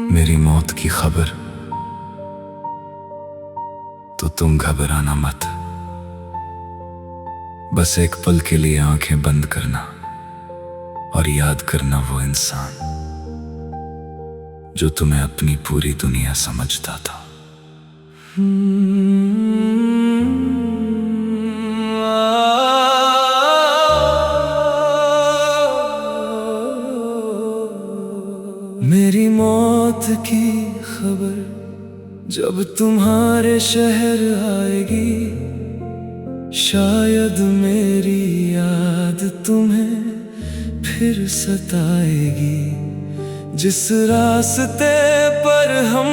मेरी मौत की खबर तो तुम घबराना मत। बस एक पल के लिए आंखें बंद करना और याद करना वो इंसान जो तुम्हें अपनी पूरी दुनिया समझता था। मेरी मौत की खबर जब तुम्हारे शहर आएगी, शायद मेरी याद तुम्हें फिर सताएगी। जिस रास्ते पर हम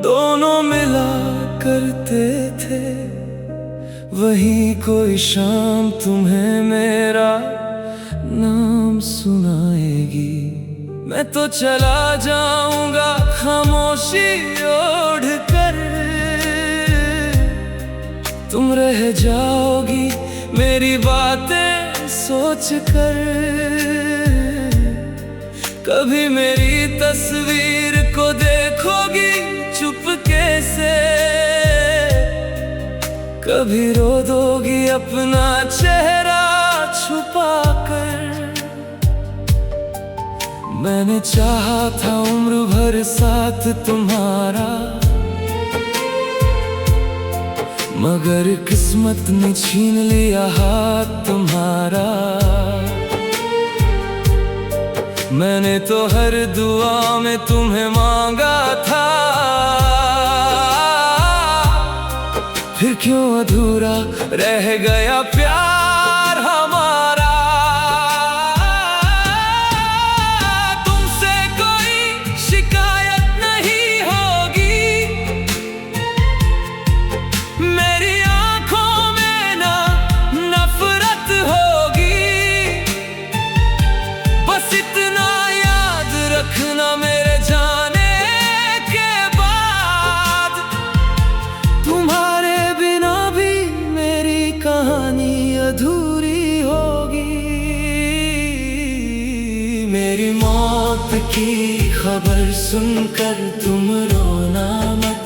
दोनों मिला करते थे, वहीं कोई शाम तुम्हें मेरा नाम सुनाएगी। मैं तो चला जाऊंगा खामोशी ओढ़ कर, तुम रह जाओगी मेरी बातें सोच कर। कभी मेरी तस्वीर को देखोगी चुपके से, कभी रो दोगी अपना चेहरा छुपा कर। मैंने चाहा था उम्र भर साथ तुम्हारा, मगर किस्मत ने छीन लिया हाथ तुम्हारा। मैंने तो हर दुआ में तुम्हें मांगा था, फिर क्यों अधूरा रह गया प्यार हमारा। तुमसे कोई शिकायत नहीं होगी, मेरी आंखों में ना नफरत होगी। बस इतना याद रखना मेरे जाने के बाद, तुम्हारे बिना भी मेरी कहानी अधूरी होगी। मेरी मौत की खबर सुनकर तुम रोना मत,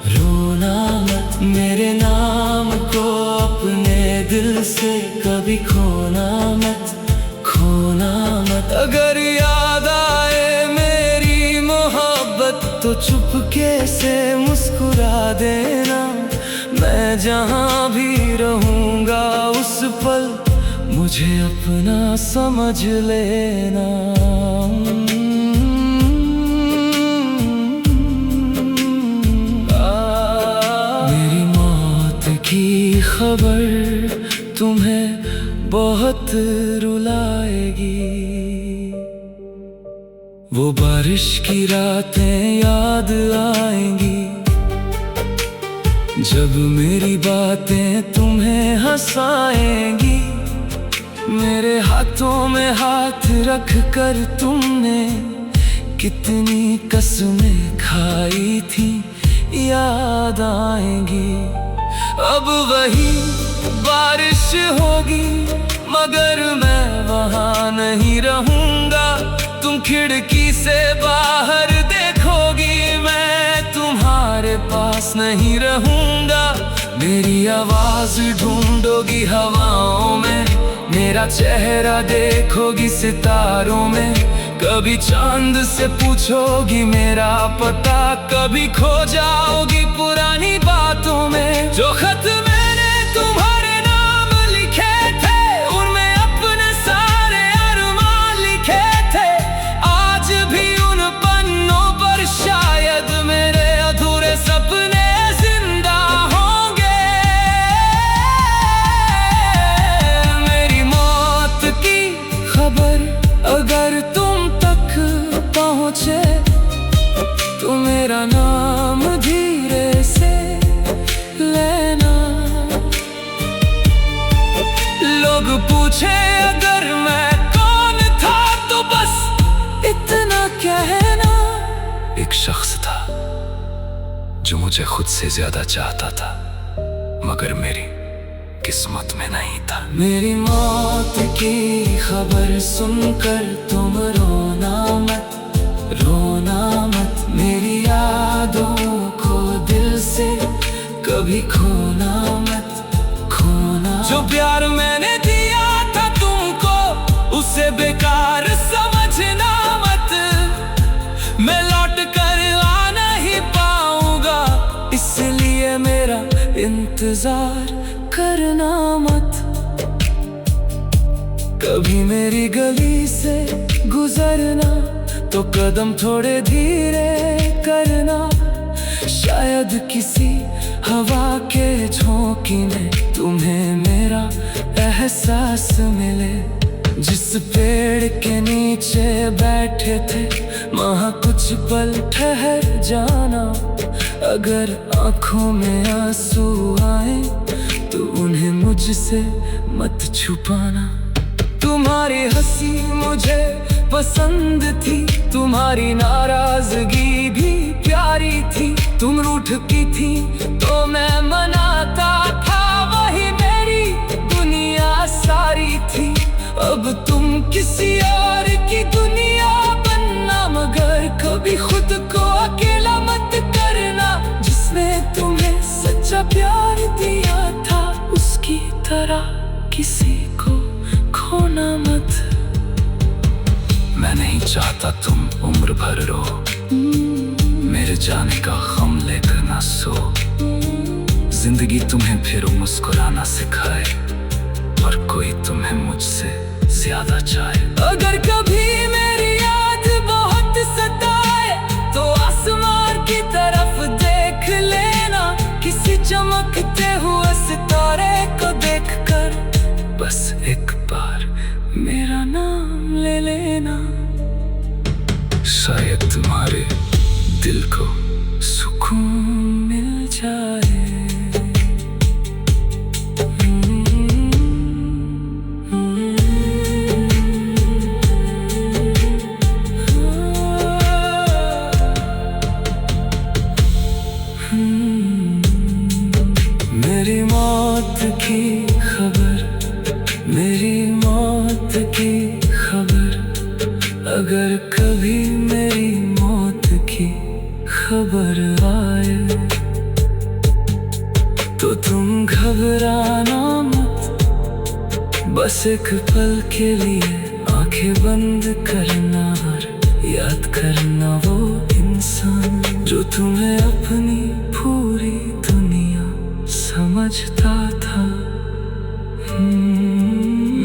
रोना मत। मेरे नाम को अपने दिल से कभी खोना मत, खोना मत। अगर याद आए मेरी मोहब्बत तो चुपके से मुस्कुरा देना। मैं जहां भी रहूंगा उस पल मुझे अपना समझ लेना। मेरी मौत की खबर तुम्हें बहुत रुलाएगी। वो बारिश की रातें याद आएंगी, जब मेरी बातें तुम्हें हंसाएंगी। मेरे हाथों में हाथ रख कर तुमने कितनी कसमें खाई थी, याद आएंगी। अब वही बारिश होगी, मगर मैं वहां नहीं रहूंगा। तुम खिड़की से बाहर देखोगी, मैं तुम्हारे पास नहीं रहूंगा। मेरी आवाज ढूंढोगी हवाओं में, मेरा चेहरा देखोगी सितारों में। कभी चांद से पूछोगी मेरा पता, कभी खो जाओगी पुरानी बातों में। जो खत मैंने तुम्हारे नाम लिखे थे, उनमें अपने सारे अरमान लिखे थे। आज भी उन पन्नों पर शायद मेरे अधूरे सपने जिंदा होंगे। मेरी मौत की खबर अगर तुम तक पहुंचे, तो मेरा नाम धीरे से लेना। लोग पूछे अगर मैं कौन था, तो बस इतना कहना। एक शख्स था जो मुझे खुद से ज्यादा चाहता था, मगर किस्मत में नहीं था। मेरी मौत की खबर सुनकर तुम रोना मत, मेरी यादों को दिल से कभी खोना मत। जो प्यार मैंने दिया था तुमको उसे बेकार समझना मत। मैं लौट कर आ नहीं पाऊंगा, इसलिए मेरा इंतजार करना मत। कभी मेरी गली से गुजरना तो कदम थोड़े धीरे करना। शायद किसी हवा के झोंके में तुम्हें मेरा एहसास मिले। जिस पेड़ के नीचे बैठे थे वहाँ कुछ पल ठहर जाना। अगर आंखों में आंसू आए तो उन्हें मुझसे मत छुपाना। तुम्हारी हंसी मुझे पसंद थी, तुम्हारी नाराजगी भी प्यारी थी। तुम रूठती थी तो मैं मनाता था, वही मेरी दुनिया सारी थी। अब तुम किसी और की दुनिया बनना, मगर कभी खुद को अकेला मत करना। जिसने तुम्हें सच्चा प्यार दिया था उसकी तरह किसी को खोना मत। मैं नहीं चाहता तुम उम्र भर रो, मेरे जाने का गम लेकर ना सो। जिंदगी तुम्हें फिर मुस्कुराना सिखाए और कोई तुम्हें मुझसे ज्यादा चाहे। अगर कभी मेरी याद बहुत सताए तो आसमान की तरफ देख लेना। किसी चमकते हुए सितारे को देखकर बस एक बार मेरा नाम ले लेना। शायद तुम्हारे दिल को सुकून मिल जाए। मेरी मौत की खबर, मेरी मौत की खबर। अगर कभी मेरी मौत की खबर आए तो तुम घबराना मत। बस एक पल के लिए आंखें बंद करना और याद करना वो इंसान जो तुम्हें अपनी पूरी दुनिया समझता था।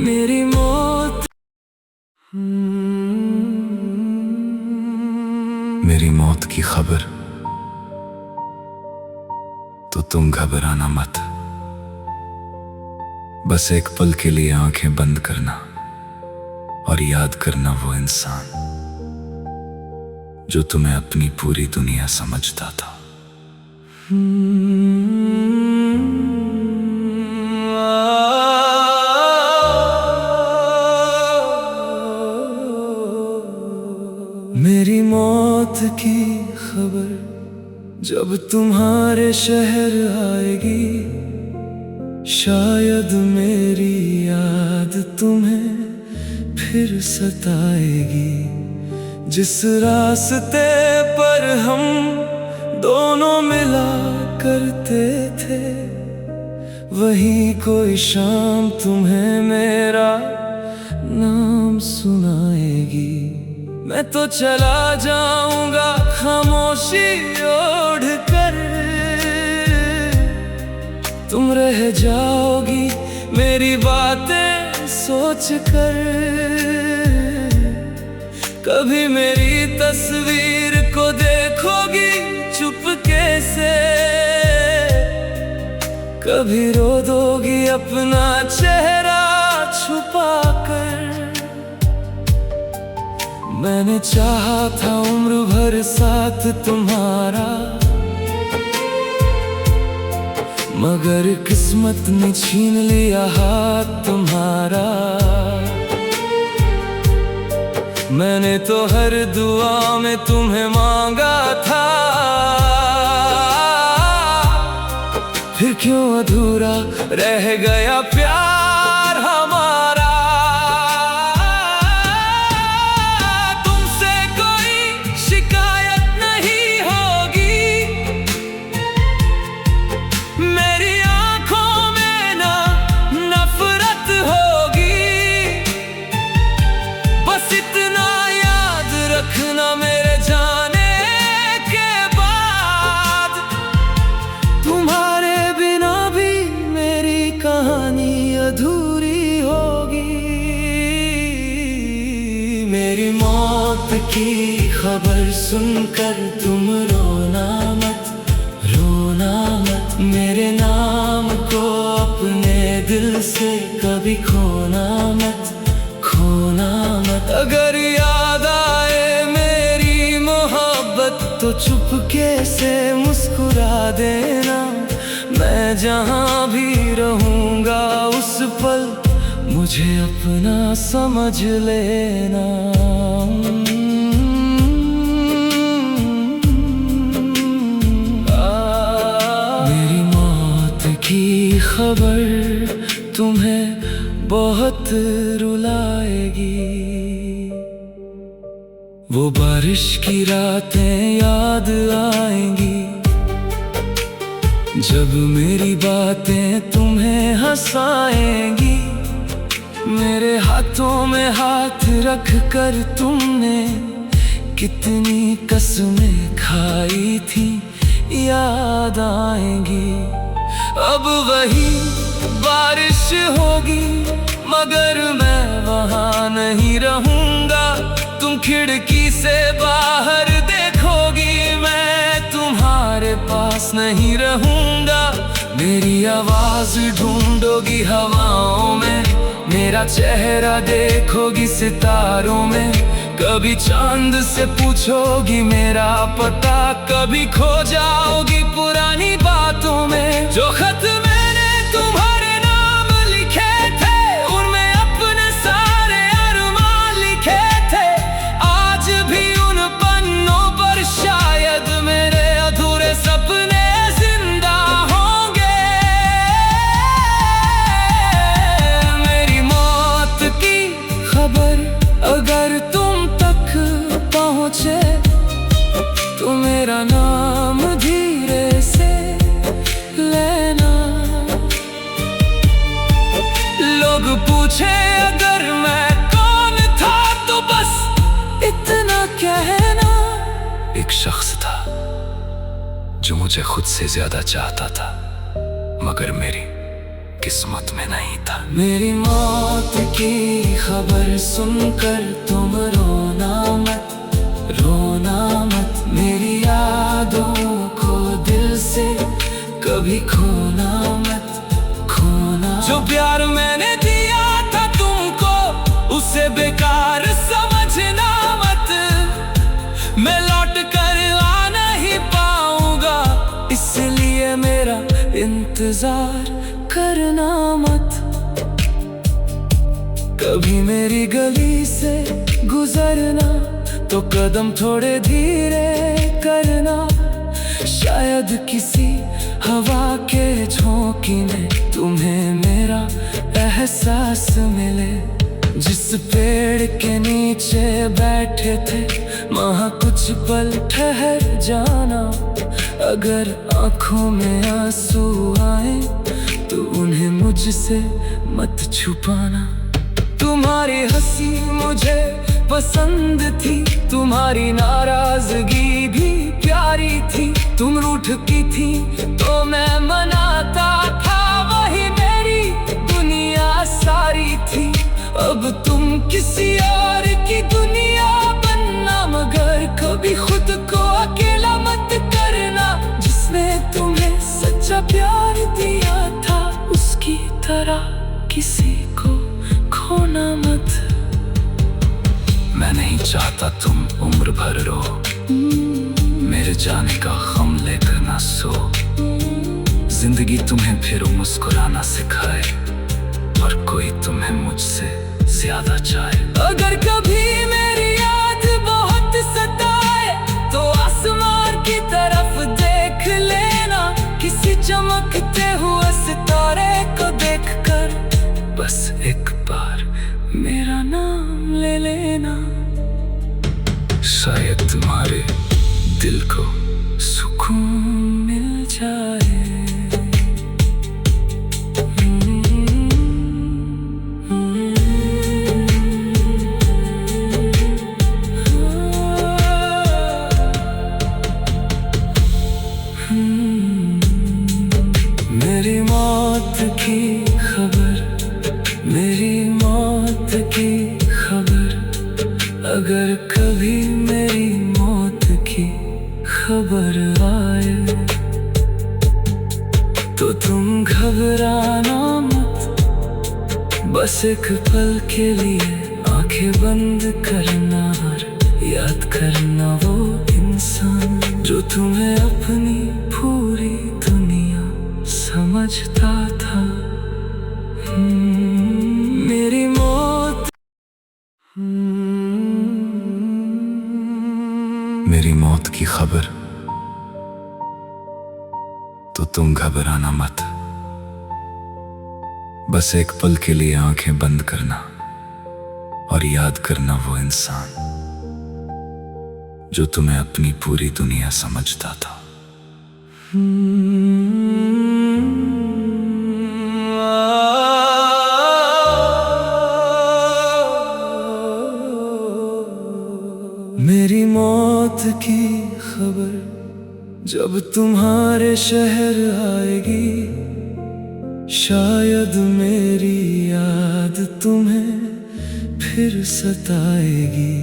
मेरी मौत, मेरी मौत की खबर तो तुम घबराना मत। बस एक पल के लिए आंखें बंद करना और याद करना वो इंसान जो तुम्हें अपनी पूरी दुनिया समझता था। मेरी मौत की खबर जब तुम्हारे शहर आएगी, शायद मेरी याद तुम्हें फिर सताएगी। जिस रास्ते पर हम दोनों मिला करते थे, वही कोई शाम तुम्हें मेरा नाम सुनाएगी। मैं तो चला जाऊंगा खामोशी ओढ़ कर, तुम रह जाओगी मेरी बातें सोच कर। कभी मेरी तस्वीर को देखोगी चुपके से, कभी रो दोगी अपना चेहरा छुपा कर। मैंने चाहा था उम्र भर साथ तुम्हारा, मगर किस्मत ने छीन लिया हाथ तुम्हारा। मैंने तो हर दुआ में तुम्हें मांगा था, फिर क्यों अधूरा रह गया प्यार हमारा। तुमसे कोई शिकायत नहीं होगी, मेरी आंखों में ना नफरत होगी। बस इतना याद रखना मेरे जाने के बाद, तुम्हारे बिना भी मेरी कहानी अधूरी होगी। मेरी मौत की खबर सुनकर तुम रोना मत, रोना मत। मेरे नाम को अपने दिल से कभी खोना मत, खोना मत। अगर याद आए मेरी मोहब्बत तो चुपके से मुस्कुरा देना। मैं जहाँ भी रहूँगा उस पल मुझे अपना समझ लेना। मेरी मौत की खबर तुम्हें बहुत रुलाएगी। वो बारिश की रातें याद आएंगी, जब मेरी बातें तुम्हें हंसाएंगी। मेरे हाथों में हाथ रख कर तुमने कितनी कसमें खाई थी याद आएंगी। अब वही बारिश होगी मगर मैं वहाँ नहीं रहूँगा। तुम खिड़की से बाहर देखोगी, मैं तुम्हारे पास नहीं रहूँगा। मेरी आवाज़ ढूंढोगी हवाओं में, मेरा चेहरा देखोगी सितारों में। कभी चांद से पूछोगी मेरा पता, कभी खो जाओगी पुरानी बातों में। जो खत मैंने तुम्हारे नाम लिखे थे, उनमें अपने सारे अरमान लिखे थे। आज भी उन पन्नों पर शायद मेरे अधूरे सपने जिंदा होंगे। मेरी मौत की खबर अगर तुम तक पहुँचे तो मेरा नाम धीरे से लेना। लोग पूछे अगर मैं कौन था तो बस इतना कहना। एक शख्स था जो मुझे खुद से ज्यादा चाहता था, मगर मेरी किस्मत में नहीं था। मेरी मौत की खबर सुनकर तुम रोना मत, रोना मत। मेरी यादों को दिल से कभी खोना मत, खोना। जो प्यार मैंने दिया था तुमको उसे बेकार समझना मत। मैं लौट कर आ नहीं पाऊंगा, इसलिए मेरा इंतजार करना मत। कभी मेरी गली से गुजरना तो कदम थोड़े धीरे करना। शायद किसी हवा के झोंके में तुम्हें मेरा एहसास मिले। जिस पेड़ के नीचे बैठे थे वहाँ कुछ पल ठहर जाना। अगर आँखों में आंसू आए तो उन्हें मुझसे मत छुपाना। तुम्हारी हंसी मुझे पसंद थी, तुम्हारी नाराजगी भी प्यारी थी। तुम रूठती थी तो मैं मनाता था, वही मेरी दुनिया सारी थी। अब तुम किसी और की दुनिया बनना, मगर कभी खुद को अकेला मत करना। जिसने तुम्हें सच्चा प्यार दिया था उसकी तरह किसी को खोना मत। मैं नहीं चाहता तुम उम्र भर रो, मेरे जाने का गम लेकर ना सो। जिंदगी तुम्हें फिर मुस्कुराना सिखाए और कोई तुम्हें मुझसे ज्यादा चाहे। अगर कभी मेरी याद बहुत सताए तो आसमान की तरफ देख लेना। किसी चमकते हुए बस एक बार मेरा नाम ले लेना, शायद तुम्हारे दिल को सुकून मिल जाए। मेरी मौत की खबर, मेरी मौत की खबर, अगर कभी मेरी मौत की खबर आए तो तुम घबराना मत, बस एक पल के लिए आंखें बंद करना और याद करना वो इंसान जो तुम्हें अपनी पूरी दुनिया समझता था। मेरी मौत, मेरी मौत की खबर, तो तुम घबराना मत, बस एक पल के लिए आंखें बंद करना और याद करना वो इंसान जो तुम्हें अपनी पूरी दुनिया समझता था। मेरी मौत की खबर जब तुम्हारे शहर आएगी, शायद मेरी याद तुम्हें फिर सताएगी।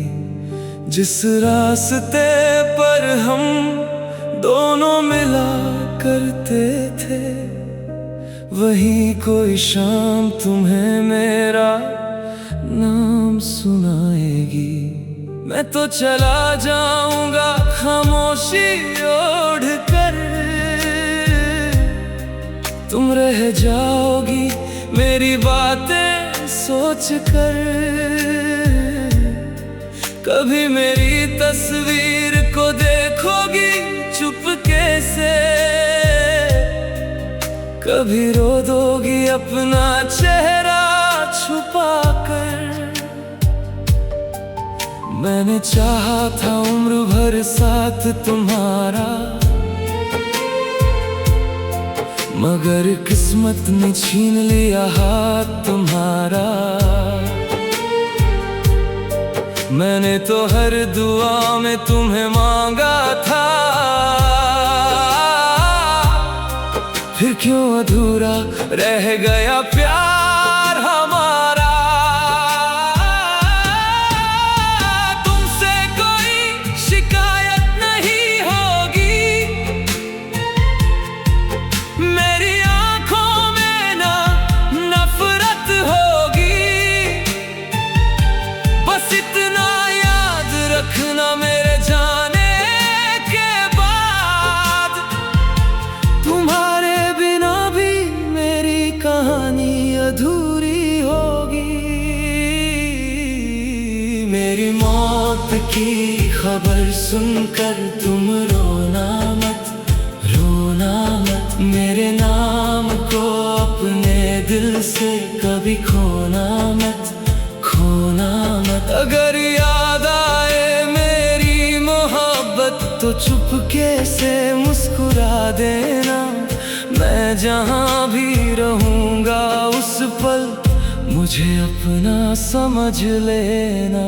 जिस रास्ते पर हम दोनों मिला करते थे, वही कोई शाम तुम्हें मेरा नाम सुनाएगी। मैं तो चला जाऊंगा खामोशी ओढ़ कर, तुम रह जाओगी मेरी बातें सोच कर। कभी मेरी तस्वीर को देखोगी चुपके से, कभी रो दोगी अपना चेहरा छुपा कर। मैंने चाहा था उम्र भर साथ तुम्हारा, मगर किस्मत ने छीन लिया हाथ तुम्हारा। मैंने तो हर दुआ में तुम्हें मांगा था, फिर क्यों अधूरा रह गया प्यार हमारा। तुमसे कोई शिकायत नहीं होगी, मेरी आंखों में ना नफरत होगी। बस इतना याद रखना मेरे जाने के बाद, तुम्हारे बिना भी मेरी कहानी अधूरी होगी। मेरी मौत की खबर सुनकर तुम रोना मत, रोना मत। मेरे नाम को अपने दिल से कभी खोना मत, खोना मत। अगर याद आए मेरी मोहब्बत तो चुपके से मुस्कुरा देना। मैं जहाँ भी रहूँगा उस पल मुझे अपना समझ लेना।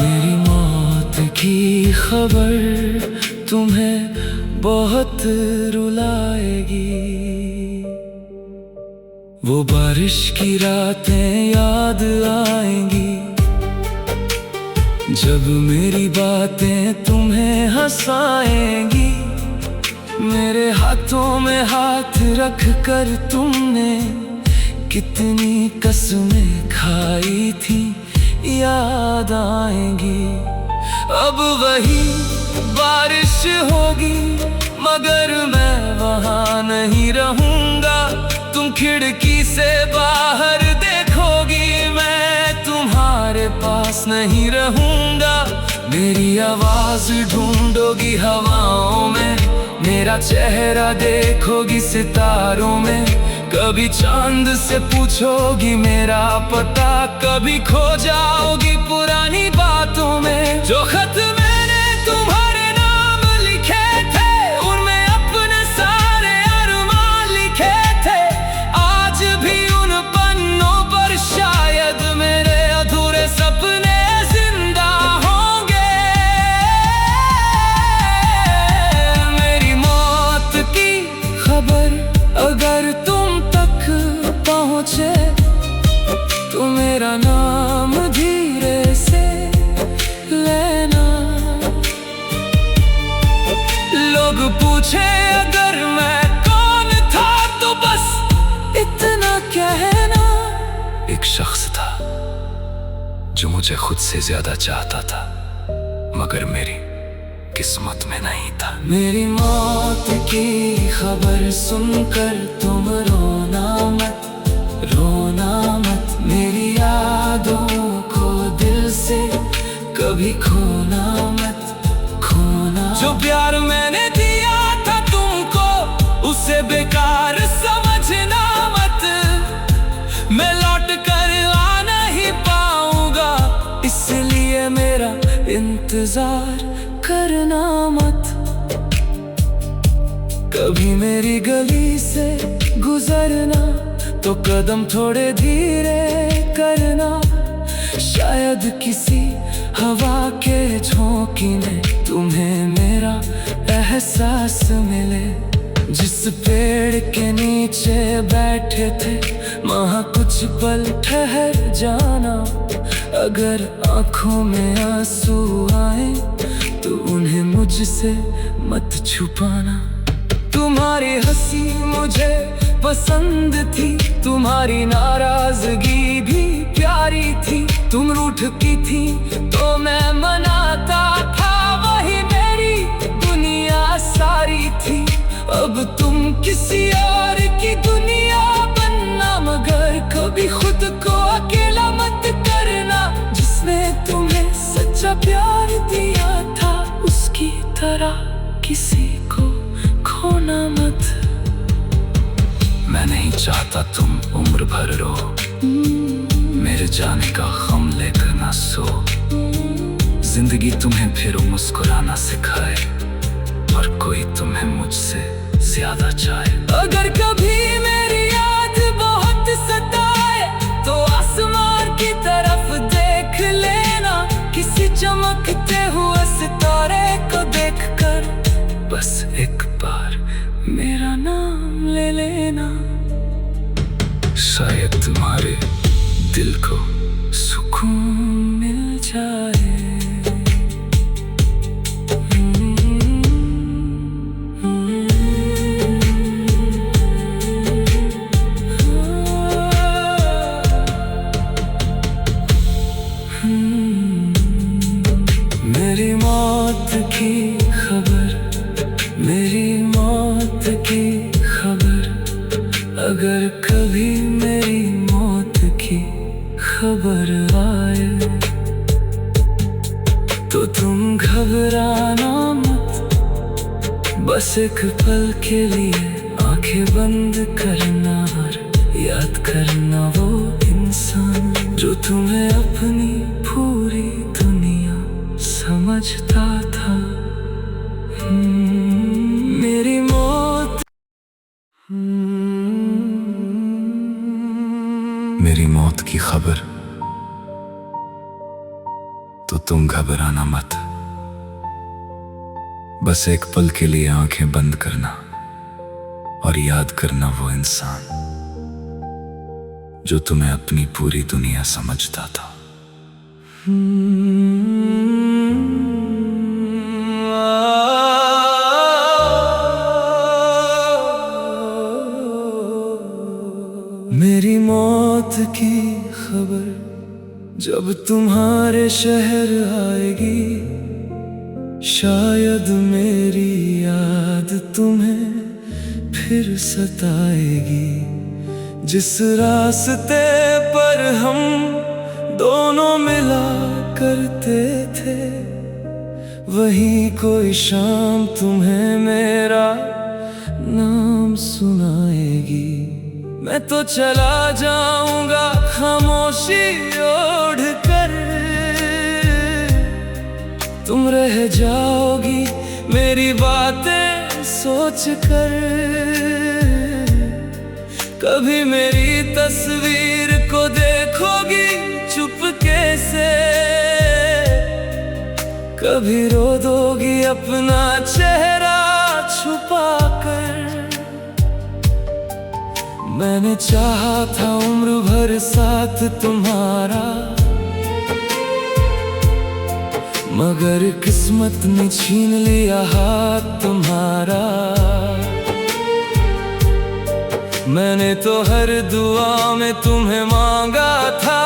मेरी मौत की खबर तुम्हें बहुत रुलाएगी। वो बारिश की रातें याद आएंगी, जब मेरी बातें तुम्हें हंसाएंगी। मेरे हाथों में हाथ रख कर तुमने कितनी कसमें खाई थी, याद आएंगी। अब वही बारिश होगी मगर मैं वहाँ नहीं रहूँगा। तुम खिड़की से बाहर देखोगी, मैं तुम्हारे पास नहीं रहूँगा। मेरी आवाज़ ढूंढोगी हवाओं में, मेरा चेहरा देखोगी सितारों में, कभी चांद से पूछोगी मेरा पता, कभी खो जाओगी पुरानी बातों में। जो खत मैंने तुम्हारे नाम लिखे थे, उनमें अपने सारे अरमान लिखे थे, आज भी उन पन्नों पर शायद मेरे अधूरे सपने जिंदा होंगे। मेरी मौत की खबर अगर तुम तक पहुंचे तो मेरा नाम धीरे से लेना। लोग पूछे अगर मैं कौन था तो बस इतना कहना, एक शख्स था जो मुझे खुद से ज्यादा चाहता था, मगर मेरी किस्मत में नहीं था। मेरी मौत की खबर सुनकर तुम रोना मत, रोना मत। मेरी यादों को दिल से कभी खोना मत, खोना। जो प्यार मैंने दिया था तुमको, उसे बेकार समझना मत। मैं लौट कर आ नहीं पाऊंगा, इसलिए मेरा इंतजार करना मत। कभी मेरी गली से गुजरना तो कदम थोड़े धीरे करना, शायद किसी हवा के झोंके में तुम्हें मेरा एहसास मिले। जिस पेड़ के नीचे बैठे थे वहाँ कुछ पल ठहर जाना, अगर आंखों में आंसू आए तो उन्हें मुझसे मत छुपाना। तुम्हारी हंसी मुझे पसंद थी, तुम्हारी नाराजगी भी प्यारी थी। तुम रूठती थी तो मैं मनाता था, वही मेरी दुनिया सारी थी। अब तुम किसी और की दुनिया बनना, मगर कभी खुद को अकेला मत करना। जिसने तुम्हें सच्चा प्यार दिया था, उसकी तरह किसी को खोना मत। मैं नहीं चाहता तुम उम्र भर रो, मेरे जाने का गम लेकर ना सो। जिंदगी तुम्हें फिर मुस्कुराना सिखाए, और कोई तुम्हें मुझसे ज्यादा चाहे। अगर कभी मेरी याद बहुत सताए तो आसमान की तरफ देख लेना, किसी चमकते हुए सितारे को देखकर बस एक बार मेरा नाम ले लेना। शायद तुम्हारे दिल को सुकून मिल जाए। मेरी मौत की खबर, मेरी मौत की खबर, अगर कभी मेरी मौत की खबर आए तो तुम घबराना मत। बस एक पल के लिए आंखें बंद करना और याद करना वो इंसान जो तुम्हें अपनी पूरी दुनिया समझता था। मेरी मौत, मेरी मौत की खबर तो तुम घबराना मत। बस एक पल के लिए आंखें बंद करना और याद करना वो इंसान जो तुम्हें अपनी पूरी दुनिया समझता था। मेरी मौत की खबर जब तुम्हारे शहर आएगी, शायद मेरी याद तुम्हें फिर सताएगी। जिस रास्ते पर हम दोनों मिला करते थे, वही कोई शाम तुम्हें मेरा नाम सुनाएगी। मैं तो चला जाऊंगा खामोशी ओढ़ कर, तुम रह जाओगी मेरी बातें सोच कर। कभी मेरी तस्वीर को देखोगी चुपके से, कभी रो दोगी अपना चेहरा छुपा कर। मैंने चाहा था उम्र भर साथ तुम्हारा, मगर किस्मत ने छीन लिया हाथ तुम्हारा। मैंने तो हर दुआ में तुम्हें मांगा था,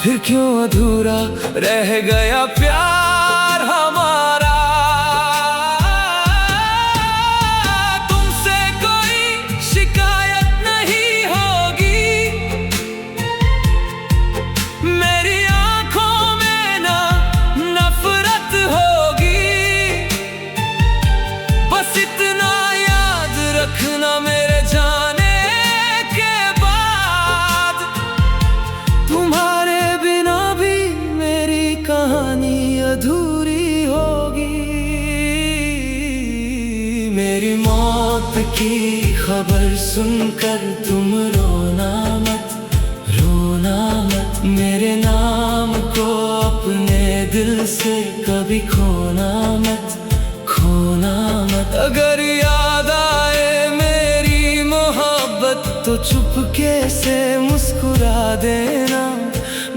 फिर क्यों अधूरा रह गया प्यार हमारा। तुमसे कोई शिकायत नहीं होगी, मेरी आंखों में ना नफरत होगी। बस इतना याद रखना मेरे जाने के बाद, तुम्हारे बिना भी मेरी कहानी अधूरी होगी। मेरी मौत की खबर सुनकर तुम रोना मत, रोना मत। मेरे नाम को अपने दिल से कभी खोना मत, खोना मत। अगर याद आए मेरी मोहब्बत तो चुपके से मुस्कुरा देना।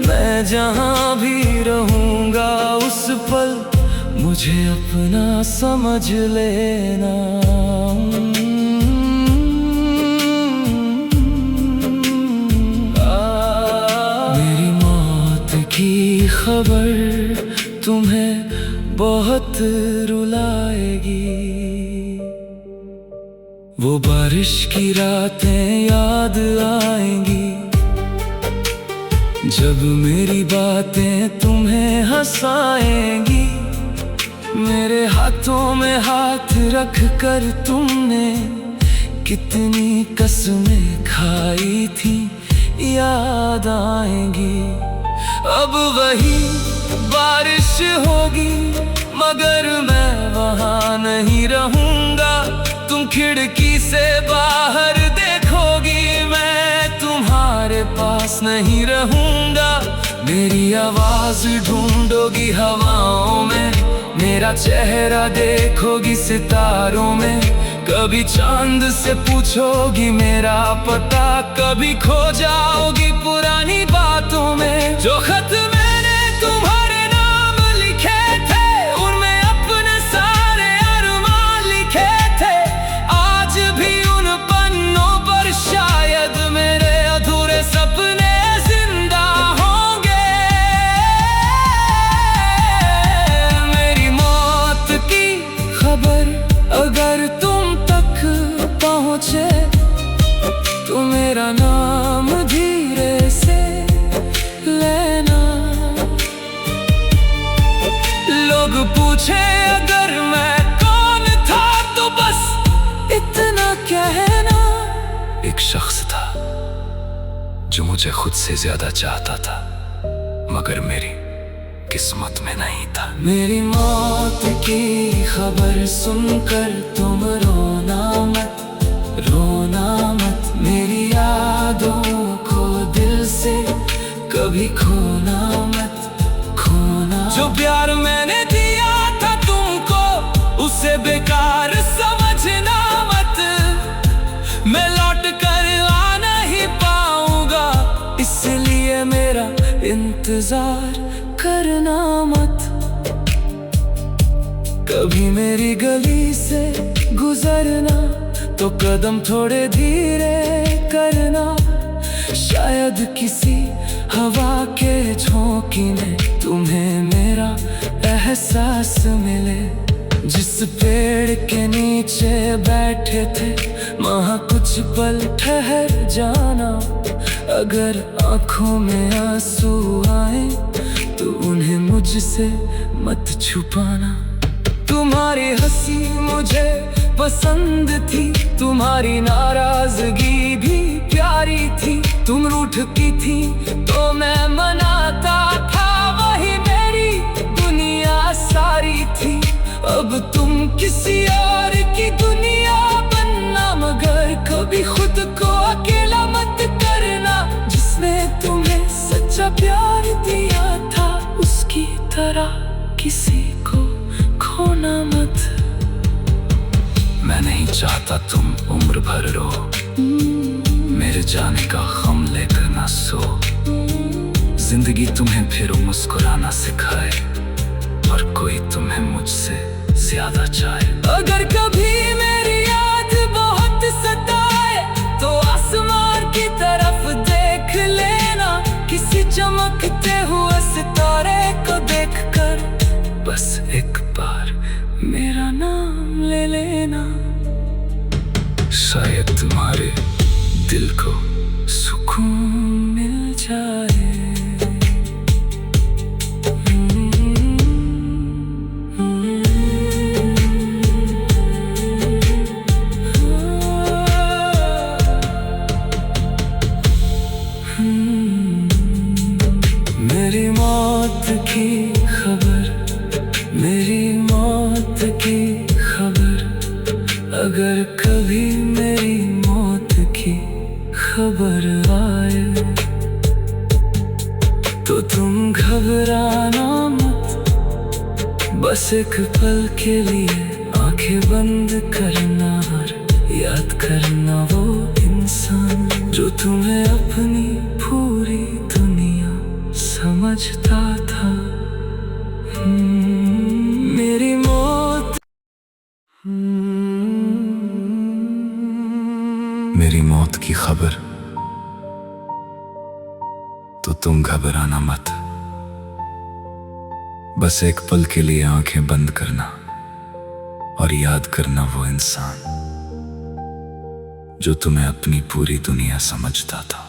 मैं जहाँ भी रहूँगा उस पल मुझे अपना समझ लेना। मेरी मौत की खबर तुम्हें बहुत रुलाएगी। वो बारिश की रातें याद आएंगी, जब मेरी बातें तुम्हें हंसाएंगी। मेरे हाथों में हाथ रख कर तुमने कितनी कसमें खाई थी याद आएंगी। अब वही बारिश होगी मगर मैं वहाँ नहीं रहूँगा। तुम खिड़की से बाहर देखोगी, मैं तुम्हारे पास नहीं रहूँगा। मेरी आवाज ढूंढोगी हवाओं में, मेरा चेहरा देखोगी सितारों में। कभी चांद से पूछोगी मेरा पता, कभी खो जाओगी पुरानी बातों में। जो खत मैंने तुम्हारे नाम लिखे थे, उनमें अपने सारे अरमान लिखे थे। आज भी उन पन्नों पर शायद मेरे अधूरे सपने जिंदा होंगे। मेरी मौत की खबर अगर तुम तक पहुँचे तो मेरा नाम धीरे से लेना। लोग पूछे अगर मैं कौन था तो बस इतना कहना। एक शख्स था जो मुझे खुद से ज्यादा चाहता था, मगर मेरी किस्मत में नहीं था। मेरी मौत की खबर सुनकर तुम रोना मत, रोना मत। मेरी यादों को दिल से कभी खोना मत, खोना। जो प्यार मैंने दिया था तुमको उसे बेकार समझना मत। मैं लौट कर आ नहीं पाऊंगा, इसलिए मेरा इंतजार करना मत। कभी मेरी गली से गुजरना तो कदम थोड़े धीरे करना। शायद किसी हवा के झोंके में तुम्हें मेरा एहसास मिले। जिस पेड़ के नीचे बैठे थे वहाँ कुछ पल ठहर जाना। अगर आंखों में आंसू आए तो उन्हें मुझसे मत छुपाना। तुम्हारी हंसी मुझे पसंद थी, तुम्हारी नाराजगी भी प्यारी थी। तुम रूठ की थी तो मैं मनाता था, वही मेरी दुनिया सारी थी। अब तुम किसी और की दुनिया बनना, मगर कभी खुद को अकेला मत करना। जिसने तुम्हें सच्चा प्यार दिया था, उसकी तरह किसी को खोना मत। मैं नहीं चाहता तुम उम्र भर रो, मेरे जाने का गम लेकर ना सो। जिंदगी तुम्हें फिर मुस्कुराना सिखाए, और कोई तुम्हें मुझसे ज्यादा चाहे। अगर कभी मेरी याद बहुत सताए, तो आसमान की तरफ देख लेना। किसी चमकते हुए सितारे को देखकर बस एक बार मेरा नाम ले लेना। शायद तुम्हारे दिल को सुकून मिल जाए। मेरी मौत की खबर, मेरी मौत की खबर, अगर कभी मेरी मौत की खबर आए, तो तुम घबराना मत। बस एक पल के लिए आंखें बंद करना, और याद करना वो इंसान जो तुम्हें अपनी पूरी दुनिया समझता था। मेरी मौत, मेरी मौत की खबर, तो तुम घबराना मत। बस एक पल के लिए आंखें बंद करना, और याद करना वो इंसान जो तुम्हें अपनी पूरी दुनिया समझता था।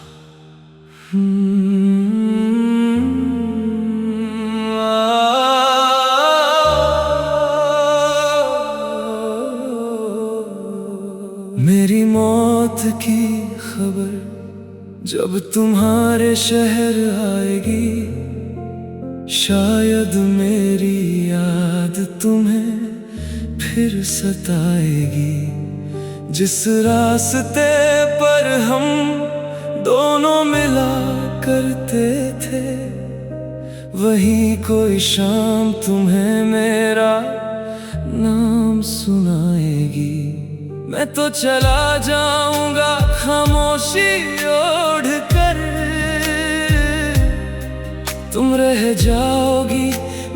मेरी मौत की खबर जब तुम्हारे शहर आएगी, शायद मेरी याद तुम्हें फिर सताएगी। जिस रास्ते पर हम दोनों मिला करते थे, वही कोई शाम तुम्हें मेरा नाम सुनाएगी। मैं तो चला जाऊंगा खामोशी ओढ़ कर, तुम रह जाओगी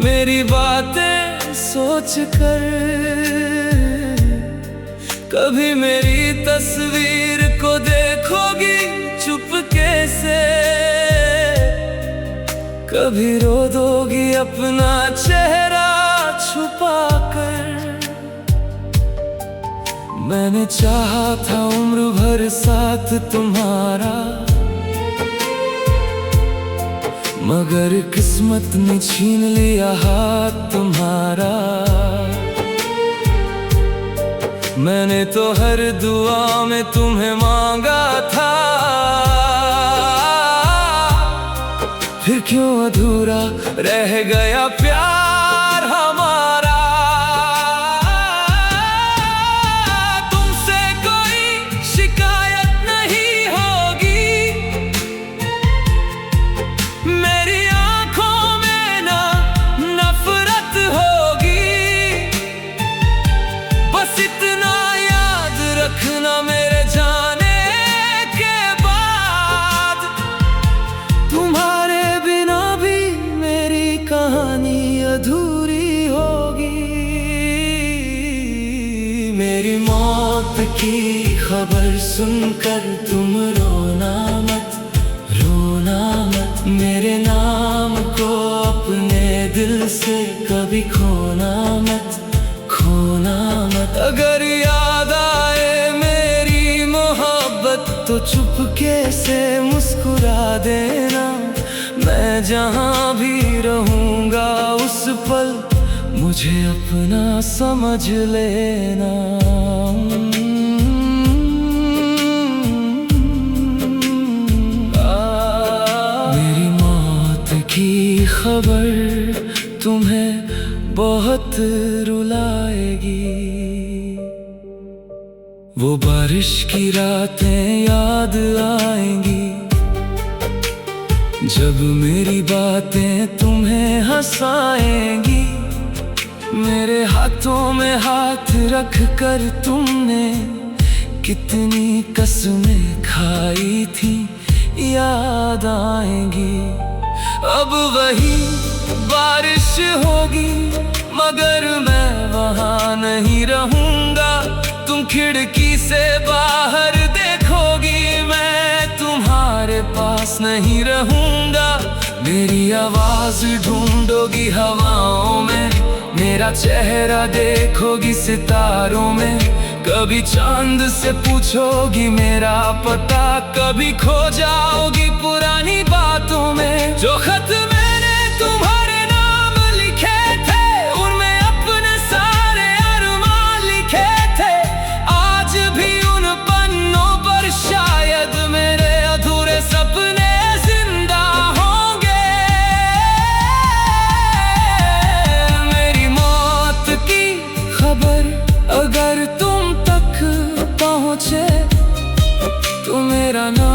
मेरी बातें सोच कर। कभी मेरी तस्वीर को देखोगी चुपके से, कभी रो दोगी अपना चेहरा छुपा कर। मैंने चाहा था उम्र भर साथ तुम्हारा, मगर किस्मत ने छीन लिया हाथ तुम्हारा। मैंने तो हर दुआ में तुम्हें मांगा था, फिर क्यों अधूरा रह गया प्यार हमारा। तुमसे कोई शिकायत नहीं होगी, मेरी आंखों में ना नफरत होगी। बस इतना याद रखना मेरे जाने के बाद, तुम्हारे बिना भी मेरी कहानी अधूरी होगी। मेरी मौत की खबर सुनकर तुम रोना मत, रोना मत। मेरे नाम को अपने दिल से कभी खोना मत, खोना मत। अगर याद आए मेरी मोहब्बत, तो चुपके से मुस्कुरा देना। मैं मैं जहाँ भी रहूँगा उस पल मुझे अपना समझ लेना। मेरी मौत की खबर तुम्हें बहुत रुलाएगी। वो बारिश की रातें याद आएंगी जब मेरी बातें तुम्हें हंसाएंगी। मेरे हाथों में हाथ रख कर तुमने कितनी कसमें खाई थी याद आएंगी। अब वही बारिश होगी मगर मैं वहाँ नहीं रहूँगा। तुम खिड़की से बाहर देखोगी मैं तुम्हारे पास नहीं रहूँगा। मेरी आवाज़ ढूंढोगी हवाओं में, मेरा चेहरा देखोगी सितारों में। कभी चांद से पूछोगी मेरा पता, कभी खो जाओगी पुरानी बातों में। जो खत मैंने तुम्हारे नाम लिखे थे उनमें अपने सारे अरमान लिखे थे। आज भी उन पन्नों पर शायद मेरे अधूरे सपने जिंदा होंगे। मेरी मौत की खबर अगर तुम तक पहुँचे तो मेरा नाम